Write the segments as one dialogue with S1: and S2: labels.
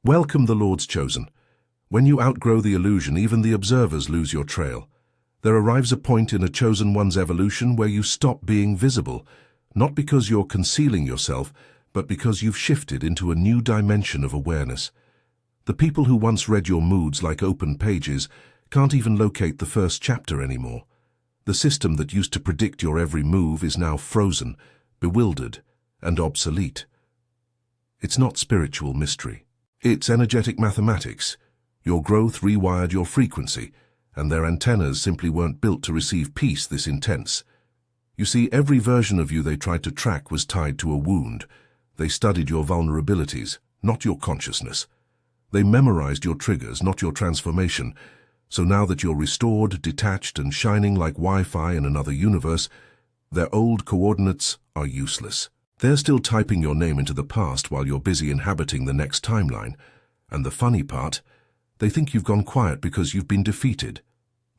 S1: Welcome, the Lord's chosen. When you outgrow the illusion, even the observers lose your trail. There arrives a point in a chosen one's evolution where you stop being visible, not because you're concealing yourself, but because you've shifted into a new dimension of awareness. The people who once read your moods like open pages can't even locate the first chapter anymore. The system that used to predict your every move is now frozen, bewildered, and obsolete. It's not spiritual mystery. It's energetic mathematics. Your growth rewired your frequency, and their antennas simply weren't built to receive peace this intense. You see, every version of you they tried to track was tied to a wound. They studied your vulnerabilities, not your consciousness. They memorized your triggers, not your transformation. So now that you're restored, detached, and shining like Wi-Fi in another universe, their old coordinates are useless. They're still typing your name into the past while you're busy inhabiting the next timeline. And the funny part, they think you've gone quiet because you've been defeated.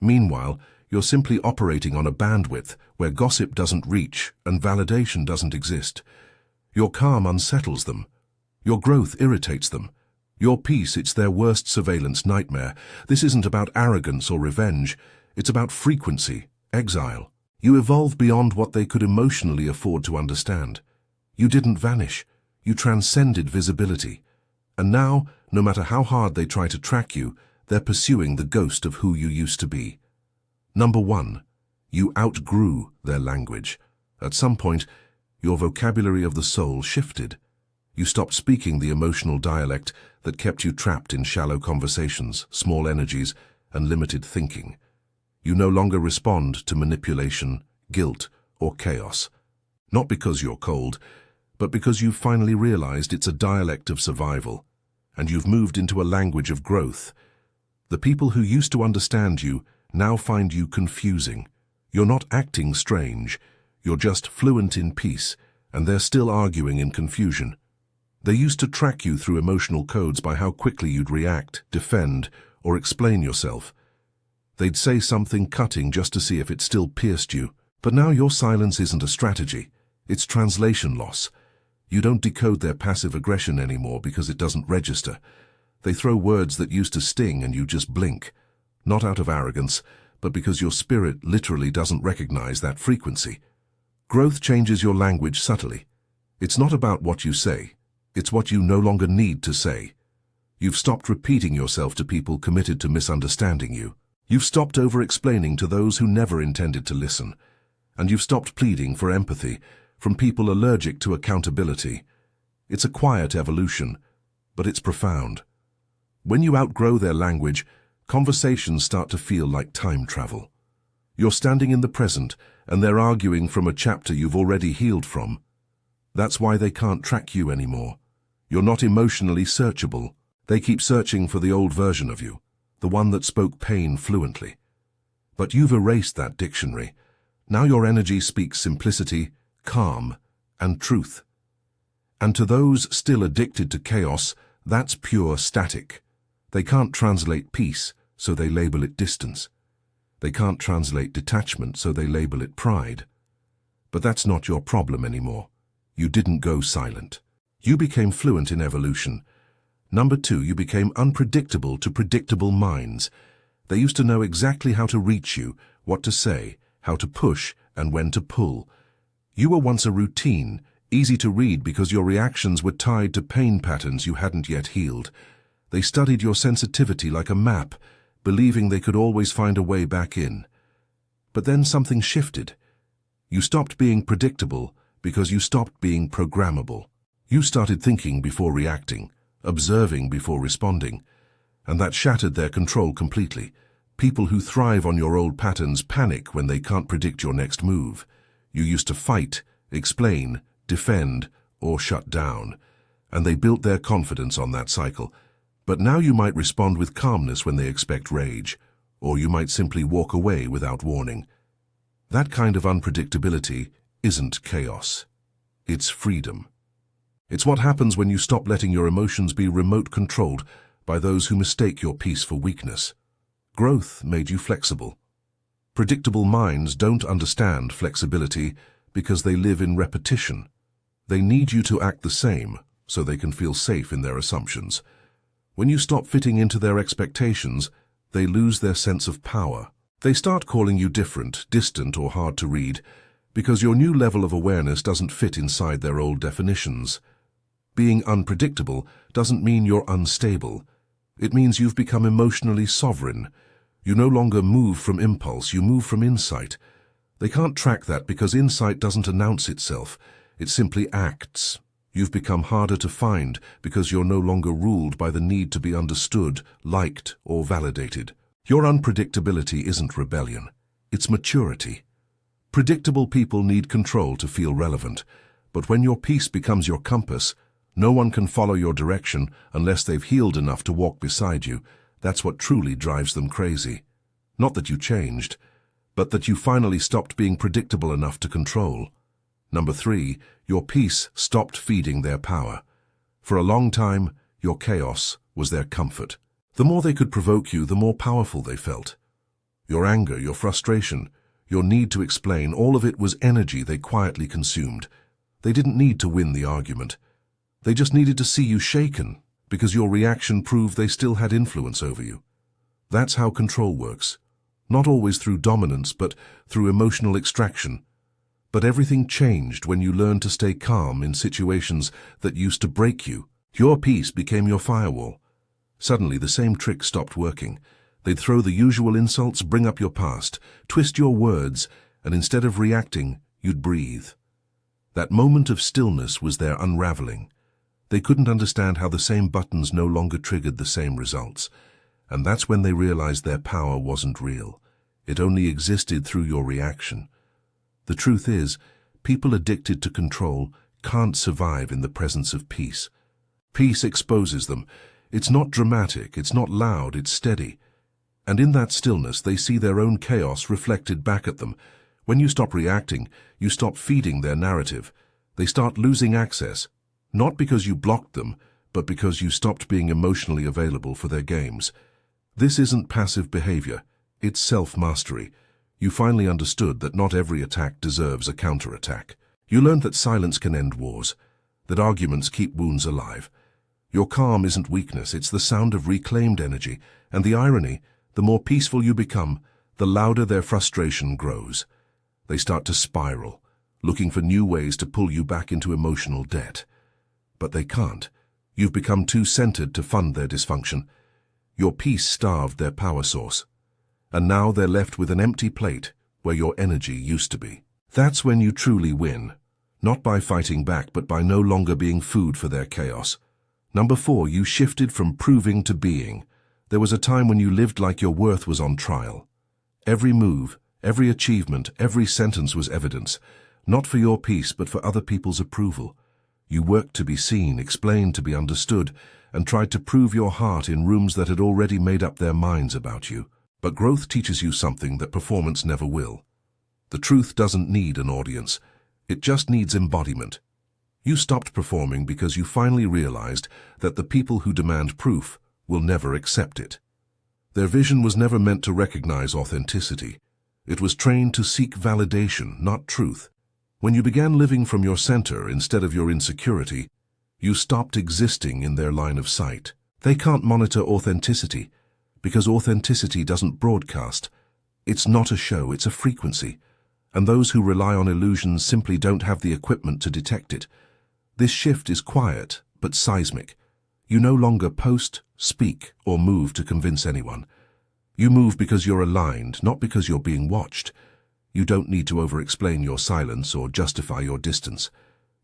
S1: Meanwhile, you're simply operating on a bandwidth where gossip doesn't reach and validation doesn't exist. Your calm unsettles them. Your growth irritates them. Your peace, it's their worst surveillance nightmare. This isn't about arrogance or revenge. It's about frequency, exile. You evolve beyond what they could emotionally afford to understand. You didn't vanish. You transcended visibility. And now, no matter how hard they try to track you, they're pursuing the ghost of who you used to be. Number 1, you outgrew their language. At some point, your vocabulary of the soul shifted. You stopped speaking the emotional dialect that kept you trapped in shallow conversations, small energies, and limited thinking. You no longer respond to manipulation, guilt, or chaos. Not because you're cold, but because you've finally realized it's a dialect of survival, and you've moved into a language of growth. The people who used to understand you now find you confusing. You're not acting strange, you're just fluent in peace, and they're still arguing in confusion. They used to track you through emotional codes by how quickly you'd react, defend, or explain yourself. They'd say something cutting just to see if it still pierced you. But now your silence isn't a strategy, it's translation loss. You don't decode their passive aggression anymore because it doesn't register. They throw words that used to sting and you just blink. Not out of arrogance, but because your spirit literally doesn't recognize that frequency. Growth changes your language subtly. It's not about what you say. It's what you no longer need to say. You've stopped repeating yourself to people committed to misunderstanding you. You've stopped over-explaining to those who never intended to listen. And you've stopped pleading for empathy from people allergic to accountability. It's a quiet evolution, but it's profound. When you outgrow their language, conversations start to feel like time travel. You're standing in the present, and they're arguing from a chapter you've already healed from. That's why they can't track you anymore. You're not emotionally searchable. They keep searching for the old version of you, the one that spoke pain fluently. But you've erased that dictionary. Now your energy speaks simplicity, calm, and truth. And to those still addicted to chaos, that's pure static. They can't translate peace, so they label it distance. They can't translate detachment, so they label it pride. But that's not your problem anymore. You didn't go silent. You became fluent in evolution. Number 2, you became unpredictable to predictable minds. They used to know exactly how to reach you, what to say, how to push, and when to pull. You were once a routine, easy to read because your reactions were tied to pain patterns you hadn't yet healed. They studied your sensitivity like a map, believing they could always find a way back in. But then something shifted. You stopped being predictable because you stopped being programmable. You started thinking before reacting, observing before responding, and that shattered their control completely. People who thrive on your old patterns panic when they can't predict your next move. You used to fight, explain, defend, or shut down, and they built their confidence on that cycle. But now you might respond with calmness when they expect rage, or you might simply walk away without warning. That kind of unpredictability isn't chaos. It's freedom. It's what happens when you stop letting your emotions be remote-controlled by those who mistake your peace for weakness. Growth made you flexible. Predictable minds don't understand flexibility because they live in repetition. They need you to act the same so they can feel safe in their assumptions. When you stop fitting into their expectations, they lose their sense of power. They start calling you different, distant, or hard to read, because your new level of awareness doesn't fit inside their old definitions. Being unpredictable doesn't mean you're unstable. It means you've become emotionally sovereign. You no longer move from impulse, you move from insight. They can't track that because insight doesn't announce itself. It simply acts. You've become harder to find because you're no longer ruled by the need to be understood, liked, or validated. Your unpredictability isn't rebellion. It's maturity. Predictable people need control to feel relevant, but when your peace becomes your compass, no one can follow your direction unless they've healed enough to walk beside you. That's what truly drives them crazy. Not that you changed, but that you finally stopped being predictable enough to control. Number 3, your peace stopped feeding their power. For a long time, your chaos was their comfort. The more they could provoke you, the more powerful they felt. Your anger, your frustration, your need to explain, all of it was energy they quietly consumed. They didn't need to win the argument. They just needed to see you shaken, because your reaction proved they still had influence over you. That's how control works. Not always through dominance, but through emotional extraction. But everything changed when you learned to stay calm in situations that used to break you. Your peace became your firewall. Suddenly, the same trick stopped working. They'd throw the usual insults, bring up your past, twist your words, and instead of reacting, you'd breathe. That moment of stillness was their unraveling. They couldn't understand how the same buttons no longer triggered the same results. And that's when they realized their power wasn't real. It only existed through your reaction. The truth is, people addicted to control can't survive in the presence of peace. Peace exposes them. It's not dramatic, it's not loud, it's steady. And in that stillness, they see their own chaos reflected back at them. When you stop reacting, you stop feeding their narrative. They start losing access, not because you blocked them, but because you stopped being emotionally available for their games. This isn't passive behavior, it's self-mastery. You finally understood that not every attack deserves a counterattack. You learned that silence can end wars, that arguments keep wounds alive. Your calm isn't weakness, it's the sound of reclaimed energy, and the irony, the more peaceful you become, the louder their frustration grows. They start to spiral, looking for new ways to pull you back into emotional debt. But they can't. You've become too centered to fund their dysfunction. Your peace starved their power source. And now they're left with an empty plate where your energy used to be. That's when you truly win, not by fighting back, but by no longer being food for their chaos. Number 4, you shifted from proving to being. There was a time when you lived like your worth was on trial. Every move, every achievement, every sentence was evidence, not for your peace, but for other people's approval. You worked to be seen, explained to be understood, and tried to prove your heart in rooms that had already made up their minds about you. But growth teaches you something that performance never will. The truth doesn't need an audience. It just needs embodiment. You stopped performing because you finally realized that the people who demand proof will never accept it. Their vision was never meant to recognize authenticity. It was trained to seek validation, not truth. When you began living from your center instead of your insecurity, you stopped existing in their line of sight. They can't monitor authenticity, because authenticity doesn't broadcast. It's not a show, it's a frequency. And those who rely on illusions simply don't have the equipment to detect it. This shift is quiet, but seismic. You no longer post, speak, or move to convince anyone. You move because you're aligned, not because you're being watched. You don't need to over-explain your silence or justify your distance.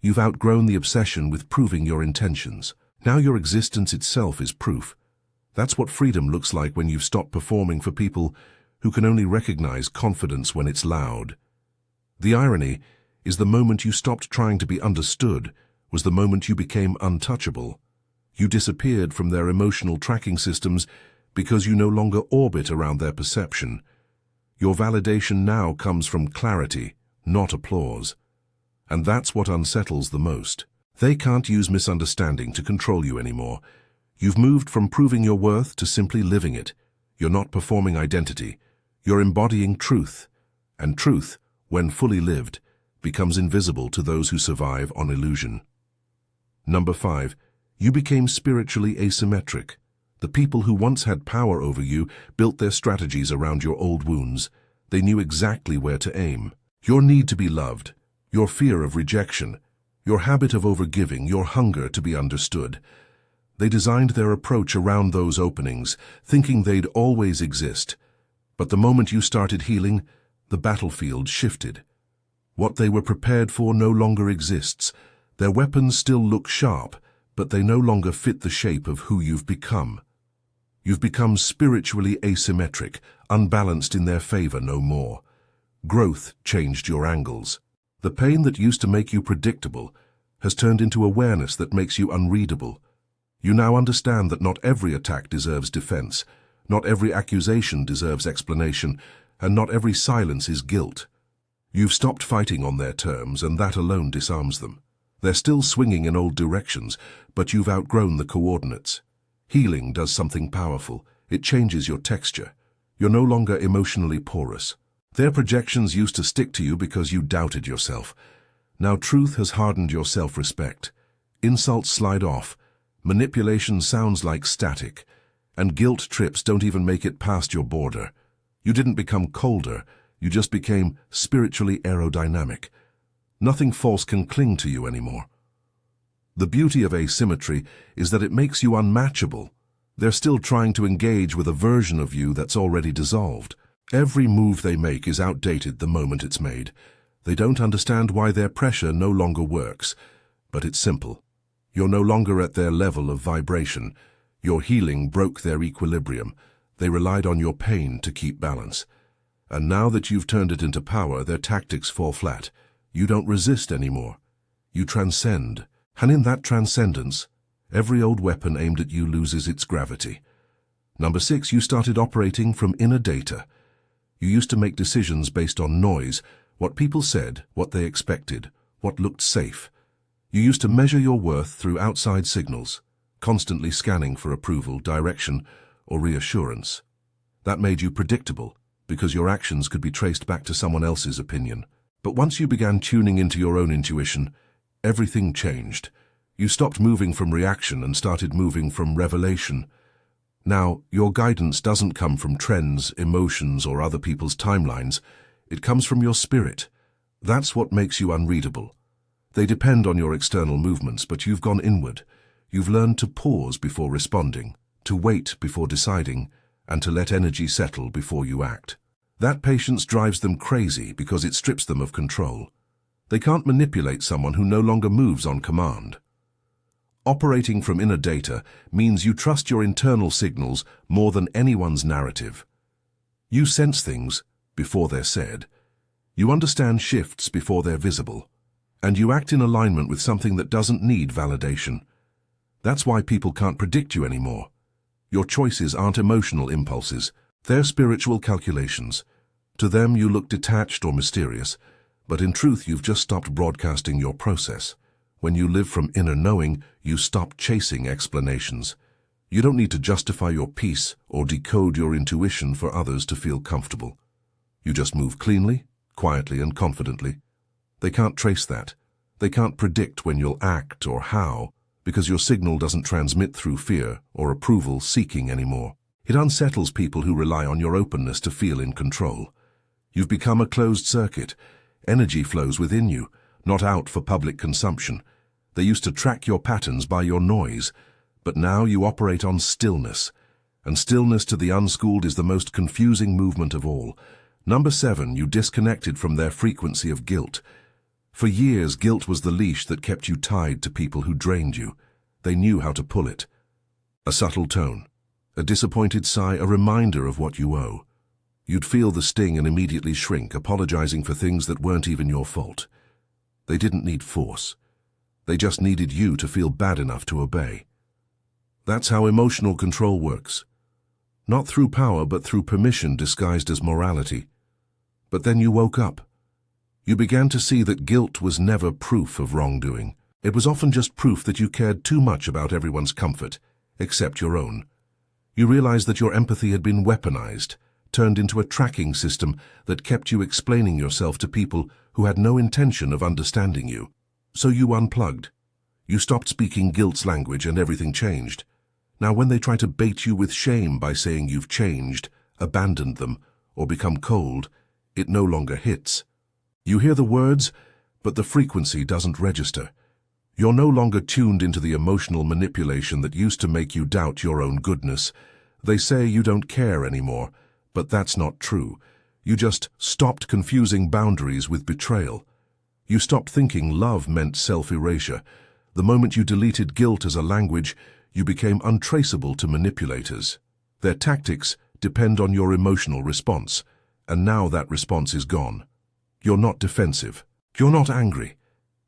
S1: You've outgrown the obsession with proving your intentions. Now your existence itself is proof. That's what freedom looks like when you've stopped performing for people who can only recognize confidence when it's loud. The irony is the moment you stopped trying to be understood was the moment you became untouchable. You disappeared from their emotional tracking systems because you no longer orbit around their perception. Your validation now comes from clarity, not applause. And that's what unsettles the most. They can't use misunderstanding to control you anymore. You've moved from proving your worth to simply living it. You're not performing identity. You're embodying truth. And truth, when fully lived, becomes invisible to those who survive on illusion. Number 5, you became spiritually asymmetric. The people who once had power over you built their strategies around your old wounds. They knew exactly where to aim. Your need to be loved, your fear of rejection, your habit of overgiving, your hunger to be understood. They designed their approach around those openings, thinking they'd always exist. But the moment you started healing, the battlefield shifted. What they were prepared for no longer exists. Their weapons still look sharp, but they no longer fit the shape of who you've become. You've become spiritually asymmetric, unbalanced in their favor no more. Growth changed your angles. The pain that used to make you predictable has turned into awareness that makes you unreadable. You now understand that not every attack deserves defense, not every accusation deserves explanation, and not every silence is guilt. You've stopped fighting on their terms, and that alone disarms them. They're still swinging in old directions, but you've outgrown the coordinates. Healing does something powerful. It changes your texture. You're no longer emotionally porous. Their projections used to stick to you because you doubted yourself. Now truth has hardened your self-respect. Insults slide off. Manipulation sounds like static. And guilt trips don't even make it past your border. You didn't become colder. You just became spiritually aerodynamic. Nothing false can cling to you anymore. The beauty of asymmetry is that it makes you unmatchable. They're still trying to engage with a version of you that's already dissolved. Every move they make is outdated the moment it's made. They don't understand why their pressure no longer works. But it's simple. You're no longer at their level of vibration. Your healing broke their equilibrium. They relied on your pain to keep balance. And now that you've turned it into power, their tactics fall flat. You don't resist anymore. You transcend. And in that transcendence, every old weapon aimed at you loses its gravity. Number 6, you started operating from inner data. You used to make decisions based on noise, what people said, what they expected, what looked safe. You used to measure your worth through outside signals, constantly scanning for approval, direction, or reassurance. That made you predictable, because your actions could be traced back to someone else's opinion. But once you began tuning into your own intuition, everything changed. You stopped moving from reaction and started moving from revelation. Now, your guidance doesn't come from trends, emotions, or other people's timelines. It comes from your spirit. That's what makes you unreadable. They depend on your external movements, but you've gone inward. You've learned to pause before responding, to wait before deciding, and to let energy settle before you act. That patience drives them crazy because it strips them of control. They can't manipulate someone who no longer moves on command. Operating from inner data means you trust your internal signals more than anyone's narrative. You sense things before they're said. You understand shifts before they're visible. And you act in alignment with something that doesn't need validation. That's why people can't predict you anymore. Your choices aren't emotional impulses. They're spiritual calculations. To them, you look detached or mysterious, but in truth, you've just stopped broadcasting your process. When you live from inner knowing, you stop chasing explanations. You don't need to justify your peace or decode your intuition for others to feel comfortable. You just move cleanly, quietly, and confidently. They can't trace that. They can't predict when you'll act or how, because your signal doesn't transmit through fear or approval seeking anymore. It unsettles people who rely on your openness to feel in control. You've become a closed circuit. Energy flows within you, not out for public consumption. They used to track your patterns by your noise, but now you operate on stillness. And stillness to the unschooled is the most confusing movement of all. Number 7, you disconnected from their frequency of guilt. For years, guilt was the leash that kept you tied to people who drained you. They knew how to pull it. A subtle tone, a disappointed sigh, a reminder of what you owe. You'd feel the sting and immediately shrink, apologizing for things that weren't even your fault. They didn't need force. They just needed you to feel bad enough to obey. That's how emotional control works. Not through power, but through permission disguised as morality. But then you woke up. You began to see that guilt was never proof of wrongdoing. It was often just proof that you cared too much about everyone's comfort, except your own. You realized that your empathy had been weaponized, turned into a tracking system that kept you explaining yourself to people who had no intention of understanding you. So you unplugged. You stopped speaking guilt's language and everything changed. Now when they try to bait you with shame by saying you've changed, abandoned them, or become cold, it no longer hits. You hear the words, but the frequency doesn't register. You're no longer tuned into the emotional manipulation that used to make you doubt your own goodness. They say you don't care anymore, but that's not true. You just stopped confusing boundaries with betrayal. You stopped thinking love meant self-erasure. The moment you deleted guilt as a language, you became untraceable to manipulators. Their tactics depend on your emotional response, and now that response is gone. You're not defensive. You're not angry.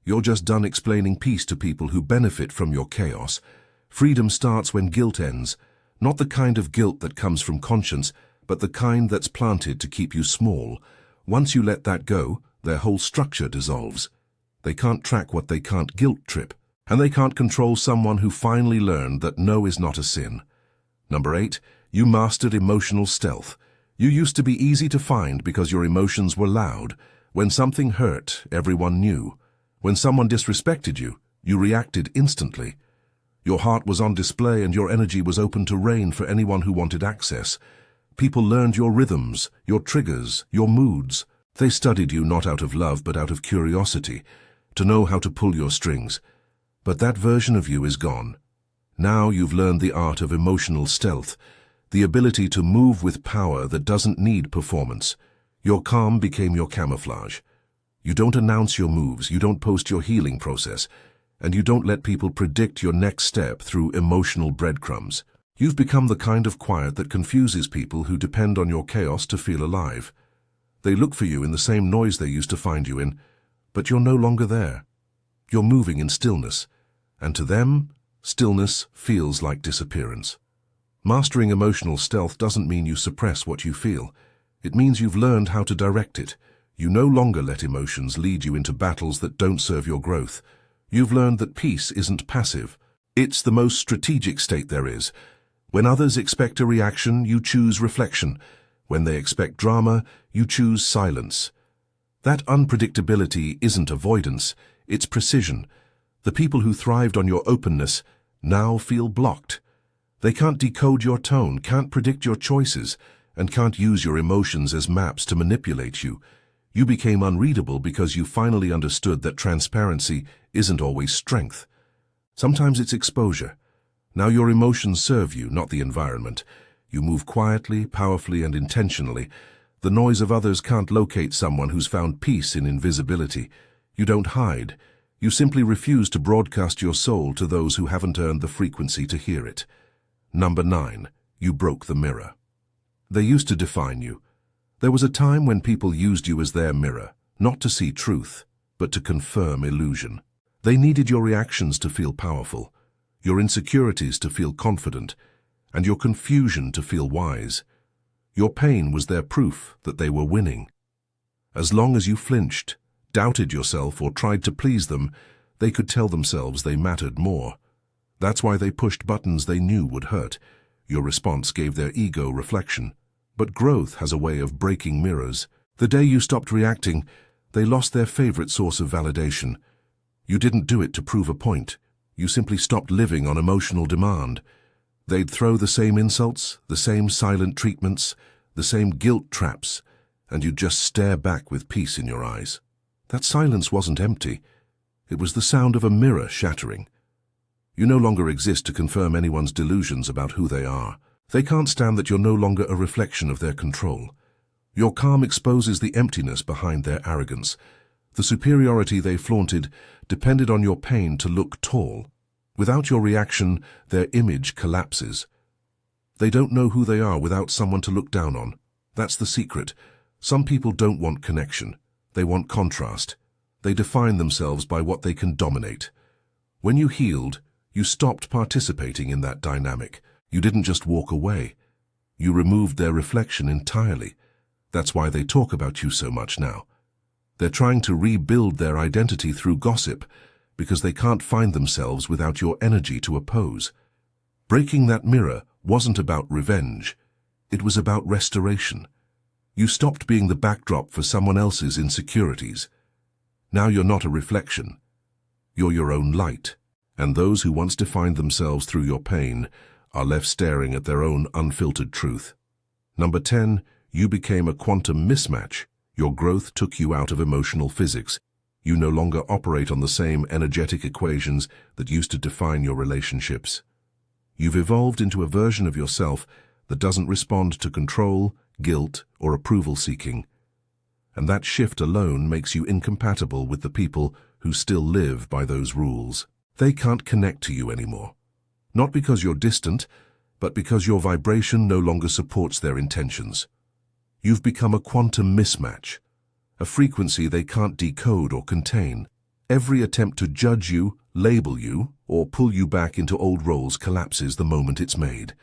S1: You're just done explaining peace to people who benefit from your chaos. Freedom starts when guilt ends, not the kind of guilt that comes from conscience, but the kind that's planted to keep you small. Once you let that go, their whole structure dissolves. They can't track what they can't guilt trip, and they can't control someone who finally learned that no is not a sin. Number 8, you mastered emotional stealth. You used to be easy to find because your emotions were loud. When something hurt, everyone knew. When someone disrespected you, you reacted instantly. Your heart was on display and your energy was open to rain for anyone who wanted access. People learned your rhythms, your triggers, your moods. They studied you not out of love but out of curiosity, to know how to pull your strings. But that version of you is gone. Now you've learned the art of emotional stealth, the ability to move with power that doesn't need performance. Your calm became your camouflage. You don't announce your moves, you don't post your healing process, and you don't let people predict your next step through emotional breadcrumbs. You've become the kind of quiet that confuses people who depend on your chaos to feel alive. They look for you in the same noise they used to find you in, but you're no longer there. You're moving in stillness, and to them, stillness feels like disappearance. Mastering emotional stealth doesn't mean you suppress what you feel. It means you've learned how to direct it. You no longer let emotions lead you into battles that don't serve your growth. You've learned that peace isn't passive. It's the most strategic state there is. When others expect a reaction, you choose reflection. When they expect drama, you choose silence. That unpredictability isn't avoidance, it's precision. The people who thrived on your openness now feel blocked. They can't decode your tone, can't predict your choices, and can't use your emotions as maps to manipulate you. You became unreadable because you finally understood that transparency isn't always strength. Sometimes it's exposure. Now your emotions serve you, not the environment. You move quietly, powerfully, and intentionally. The noise of others can't locate someone who's found peace in invisibility. You don't hide. You simply refuse to broadcast your soul to those who haven't earned the frequency to hear it. Number 9, you broke the mirror. They used to define you. There was a time when people used you as their mirror, not to see truth, but to confirm illusion. They needed your reactions to feel powerful, your insecurities to feel confident, and your confusion to feel wise. Your pain was their proof that they were winning. As long as you flinched, doubted yourself, or tried to please them, they could tell themselves they mattered more. That's why they pushed buttons they knew would hurt. Your response gave their ego reflection. But growth has a way of breaking mirrors. The day you stopped reacting, they lost their favorite source of validation. You didn't do it to prove a point. You simply stopped living on emotional demand. They'd throw the same insults, the same silent treatments, the same guilt traps, and you'd just stare back with peace in your eyes. That silence wasn't empty. It was the sound of a mirror shattering. You no longer exist to confirm anyone's delusions about who they are. They can't stand that you're no longer a reflection of their control. Your calm exposes the emptiness behind their arrogance. The superiority they flaunted depended on your pain to look tall. Without your reaction, their image collapses. They don't know who they are without someone to look down on. That's the secret. Some people don't want connection. They want contrast. They define themselves by what they can dominate. When you healed, you stopped participating in that dynamic. You didn't just walk away. You removed their reflection entirely. That's why they talk about you so much now. They're trying to rebuild their identity through gossip because they can't find themselves without your energy to oppose. Breaking that mirror wasn't about revenge. It was about restoration. You stopped being the backdrop for someone else's insecurities. Now you're not a reflection. You're your own light, and those who once defined themselves through your pain are left staring at their own unfiltered truth. Number 10, you became a quantum mismatch. Your growth took you out of emotional physics. You no longer operate on the same energetic equations that used to define your relationships. You've evolved into a version of yourself that doesn't respond to control, guilt, or approval seeking. And that shift alone makes you incompatible with the people who still live by those rules. They can't connect to you anymore. Not because you're distant, but because your vibration no longer supports their intentions. You've become a quantum mismatch, a frequency they can't decode or contain. Every attempt to judge you, label you, or pull you back into old roles collapses the moment it's made.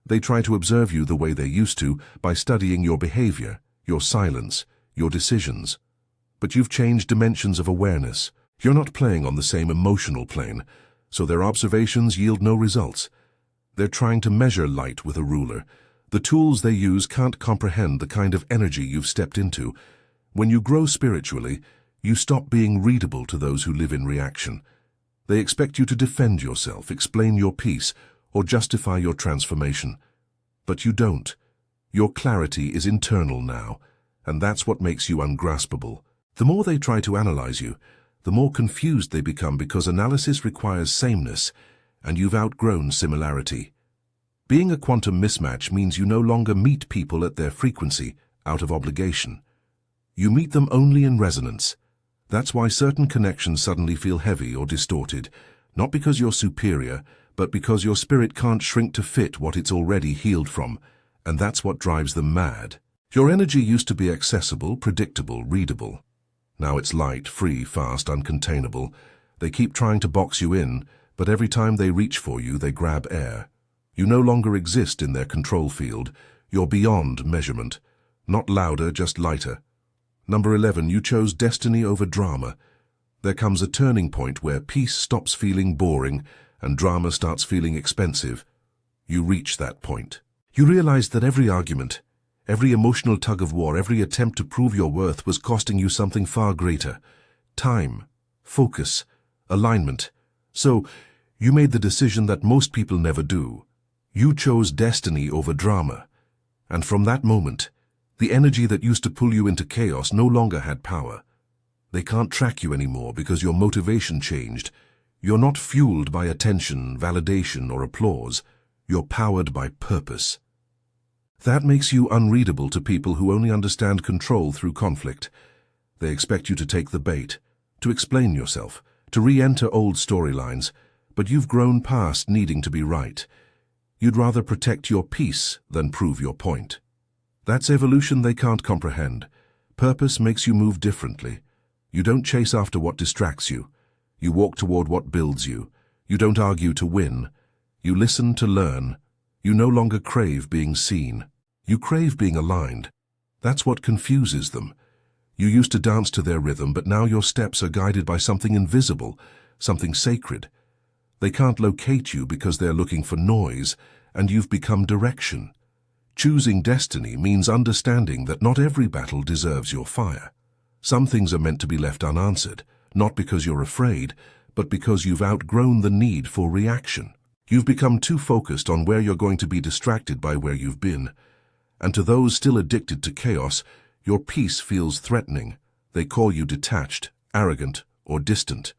S1: They try to observe you the way they used to by studying your behavior, your silence, your decisions. But you've changed dimensions of awareness. You're not playing on the same emotional plane, so their observations yield no results. They're trying to measure light with a ruler. The tools they use can't comprehend the kind of energy you've stepped into. When you grow spiritually, you stop being readable to those who live in reaction. They expect you to defend yourself, explain your peace, or justify your transformation. But you don't. Your clarity is internal now, and that's what makes you ungraspable. The more they try to analyze you, the more confused they become because analysis requires sameness, and you've outgrown similarity. Being a quantum mismatch means you no longer meet people at their frequency, out of obligation. You meet them only in resonance. That's why certain connections suddenly feel heavy or distorted, not because you're superior, but because your spirit can't shrink to fit what it's already healed from, and that's what drives them mad. Your energy used to be accessible, predictable, readable. Now it's light, free, fast, uncontainable. They keep trying to box you in, but every time they reach for you, they grab air. You no longer exist in their control field. You're beyond measurement. Not louder, just lighter. Number 11, you chose destiny over drama. There comes a turning point where peace stops feeling boring and drama starts feeling expensive. You reach that point. You realize that every argument, every emotional tug-of-war, every attempt to prove your worth was costing you something far greater. Time, focus, alignment. So, you made the decision that most people never do. You chose destiny over drama. And from that moment, the energy that used to pull you into chaos no longer had power. They can't track you anymore because your motivation changed. You're not fueled by attention, validation, or applause. You're powered by purpose. That makes you unreadable to people who only understand control through conflict. They expect you to take the bait, to explain yourself, to re-enter old storylines, but you've grown past needing to be right. You'd rather protect your peace than prove your point. That's evolution they can't comprehend. Purpose makes you move differently. You don't chase after what distracts you. You walk toward what builds you. You don't argue to win. You listen to learn. You no longer crave being seen. You crave being aligned. That's what confuses them. You used to dance to their rhythm, but now your steps are guided by something invisible, something sacred. They can't locate you because they're looking for noise, and you've become direction. Choosing destiny means understanding that not every battle deserves your fire. Some things are meant to be left unanswered, not because you're afraid, but because you've outgrown the need for reaction. You've become too focused on where you're going to be distracted by where you've been. And to those still addicted to chaos, your peace feels threatening. They call you detached, arrogant, or distant.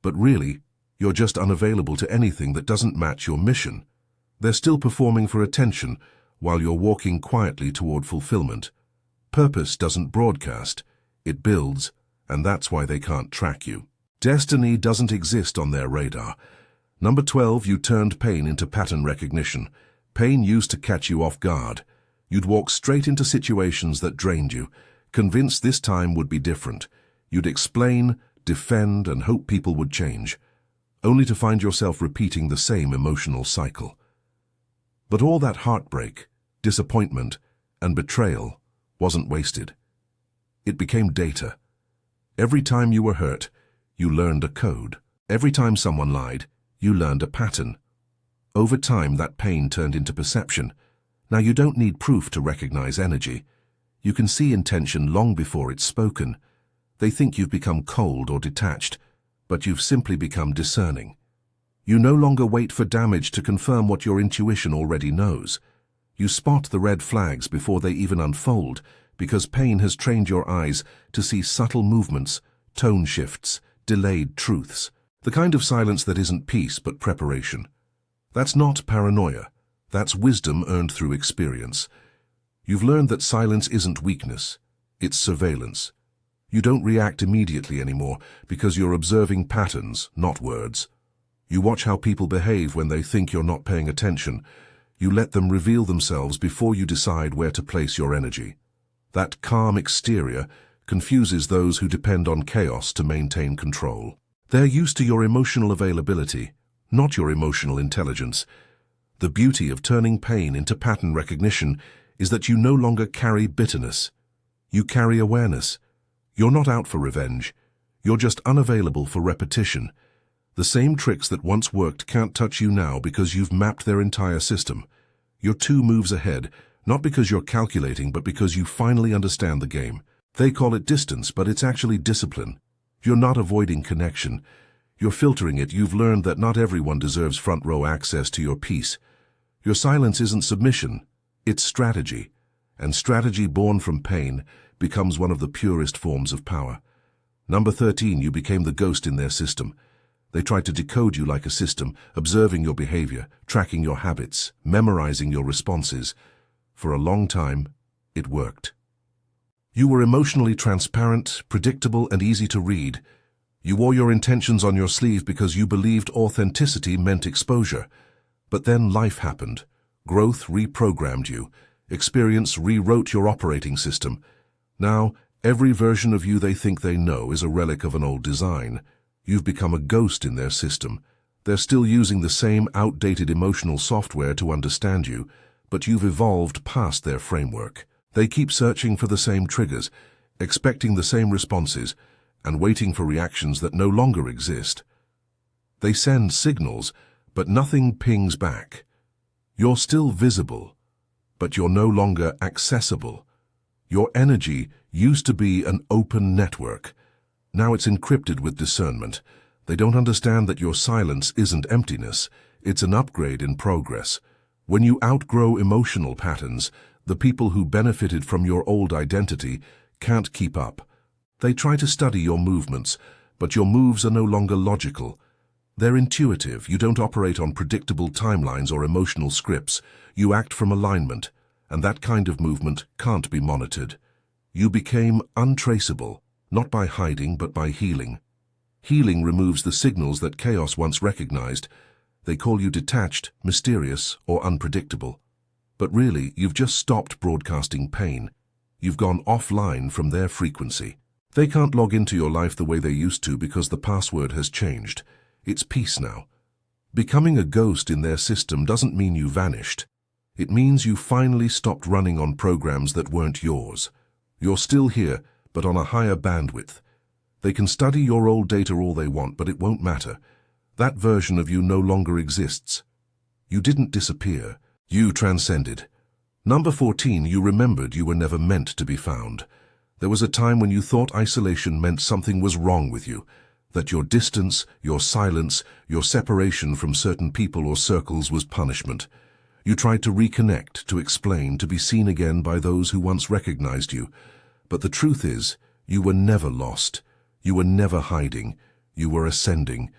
S1: But really, you're just unavailable to anything that doesn't match your mission. They're still performing for attention, while you're walking quietly toward fulfillment. Purpose doesn't broadcast, it builds, and that's why they can't track you. Destiny doesn't exist on their radar. Number 12, you turned pain into pattern recognition. Pain used to catch you off guard. You'd walk straight into situations that drained you, convinced this time would be different. You'd explain, defend, and hope people would change, only to find yourself repeating the same emotional cycle. But all that heartbreak, disappointment, and betrayal wasn't wasted. It became data. Every time you were hurt, you learned a code. Every time someone lied, you learned a pattern. Over time, that pain turned into perception. Now you don't need proof to recognize energy. You can see intention long before it's spoken. They think you've become cold or detached, but you've simply become discerning. You no longer wait for damage to confirm what your intuition already knows. You spot the red flags before they even unfold, because pain has trained your eyes to see subtle movements, tone shifts, delayed truths. The kind of silence that isn't peace but preparation. That's not paranoia. That's wisdom earned through experience. You've learned that silence isn't weakness. It's surveillance. You don't react immediately anymore because you're observing patterns, not words. You watch how people behave when they think you're not paying attention. You let them reveal themselves before you decide where to place your energy. That calm exterior confuses those who depend on chaos to maintain control. They're used to your emotional availability, not your emotional intelligence. The beauty of turning pain into pattern recognition is that you no longer carry bitterness. You carry awareness. You're not out for revenge. You're just unavailable for repetition. The same tricks that once worked can't touch you now because you've mapped their entire system. You're 2 moves ahead, not because you're calculating, but because you finally understand the game. They call it distance, but it's actually discipline. You're not avoiding connection. You're filtering it. You've learned that not everyone deserves front-row access to your peace. Your silence isn't submission, it's strategy. And strategy born from pain becomes one of the purest forms of power. Number 13, you became the ghost in their system. They tried to decode you like a system, observing your behavior, tracking your habits, memorizing your responses. For a long time, it worked. You were emotionally transparent, predictable, and easy to read. You wore your intentions on your sleeve because you believed authenticity meant exposure. But then life happened. Growth reprogrammed you. Experience rewrote your operating system. Now, every version of you they think they know is a relic of an old design. You've become a ghost in their system. They're still using the same outdated emotional software to understand you, but you've evolved past their framework. They keep searching for the same triggers, expecting the same responses, and waiting for reactions that no longer exist. They send signals, but nothing pings back. You're still visible, but you're no longer accessible. Your energy used to be an open network. Now it's encrypted with discernment. They don't understand that your silence isn't emptiness, it's an upgrade in progress. When you outgrow emotional patterns, the people who benefited from your old identity can't keep up. They try to study your movements, but your moves are no longer logical. They're intuitive. You don't operate on predictable timelines or emotional scripts. You act from alignment, and that kind of movement can't be monitored. You became untraceable, not by hiding, but by healing. Healing removes the signals that chaos once recognized. They call you detached, mysterious, or unpredictable. But really, you've just stopped broadcasting pain. You've gone offline from their frequency. They can't log into your life the way they used to because the password has changed. It's peace now. Becoming a ghost in their system doesn't mean you vanished. It means you finally stopped running on programs that weren't yours. You're still here, but on a higher bandwidth. They can study your old data all they want, but it won't matter. That version of you no longer exists. You didn't disappear. You transcended. Number 14, you remembered you were never meant to be found. There was a time when you thought isolation meant something was wrong with you, that your distance, your silence, your separation from certain people or circles was punishment. You tried to reconnect, to explain, to be seen again by those who once recognized you. But the truth is, you were never lost. You were never hiding. You were ascending.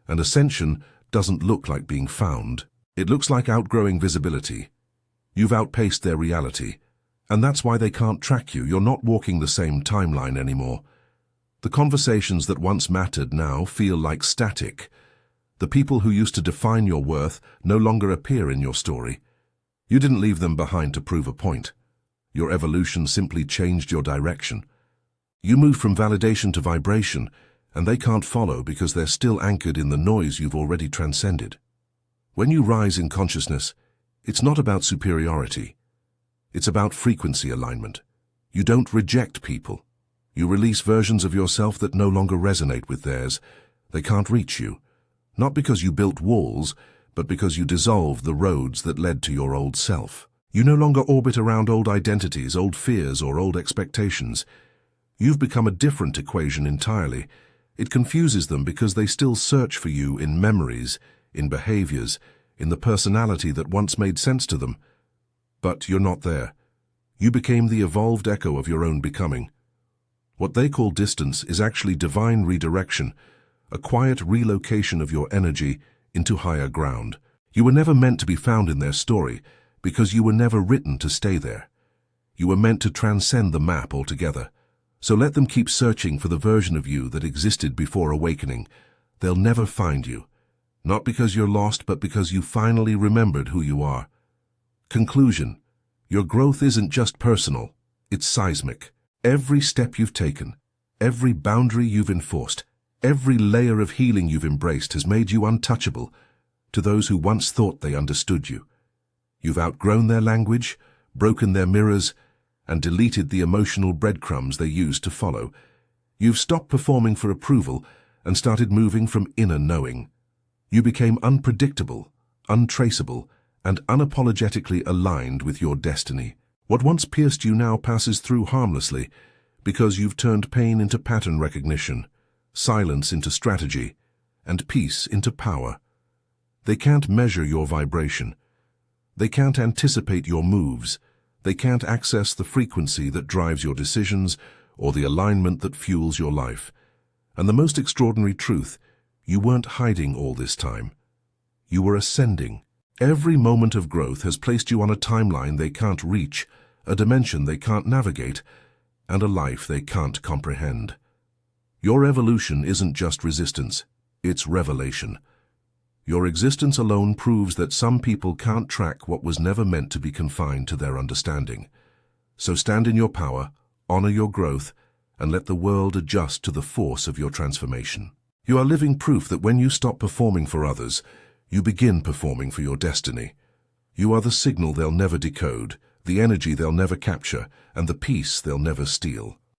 S1: And ascension doesn't look like being found. It looks like outgrowing visibility. You've outpaced their reality. And that's why they can't track you. You're not walking the same timeline anymore. The conversations that once mattered now feel like static. The people who used to define your worth no longer appear in your story. You didn't leave them behind to prove a point. Your evolution simply changed your direction. You moved from validation to vibration, and they can't follow because they're still anchored in the noise you've already transcended. When you rise in consciousness, it's not about superiority. It's about frequency alignment. You don't reject people. You release versions of yourself that no longer resonate with theirs. They can't reach you. Not because you built walls, but because you dissolved the roads that led to your old self. You no longer orbit around old identities, old fears, or old expectations. You've become a different equation entirely. It confuses them because they still search for you in memories, in behaviors, in the personality that once made sense to them. But you're not there. You became the evolved echo of your own becoming. What they call distance is actually divine redirection, a quiet relocation of your energy into higher ground. You were never meant to be found in their story because you were never written to stay there. You were meant to transcend the map altogether. So let them keep searching for the version of you that existed before awakening. They'll never find you. Not because you're lost, but because you finally remembered who you are. Conclusion: your growth isn't just personal, it's seismic. Every step you've taken, every boundary you've enforced, every layer of healing you've embraced has made you untouchable to those who once thought they understood you. You've outgrown their language, broken their mirrors, and deleted the emotional breadcrumbs they used to follow. You've stopped performing for approval and started moving from inner knowing. You became unpredictable, untraceable, and unapologetically aligned with your destiny. What once pierced you now passes through harmlessly because you've turned pain into pattern recognition, silence into strategy, and peace into power. They can't measure your vibration. They can't anticipate your moves. They can't access the frequency that drives your decisions or the alignment that fuels your life. And the most extraordinary truth, you weren't hiding all this time. You were ascending. Every moment of growth has placed you on a timeline they can't reach, a dimension they can't navigate, and a life they can't comprehend. Your evolution isn't just resistance, it's revelation. Your existence alone proves that some people can't track what was never meant to be confined to their understanding. So stand in your power, honor your growth, and let the world adjust to the force of your transformation. You are living proof that when you stop performing for others, you begin performing for your destiny. You are the signal they'll never decode, the energy they'll never capture, and the peace they'll never steal.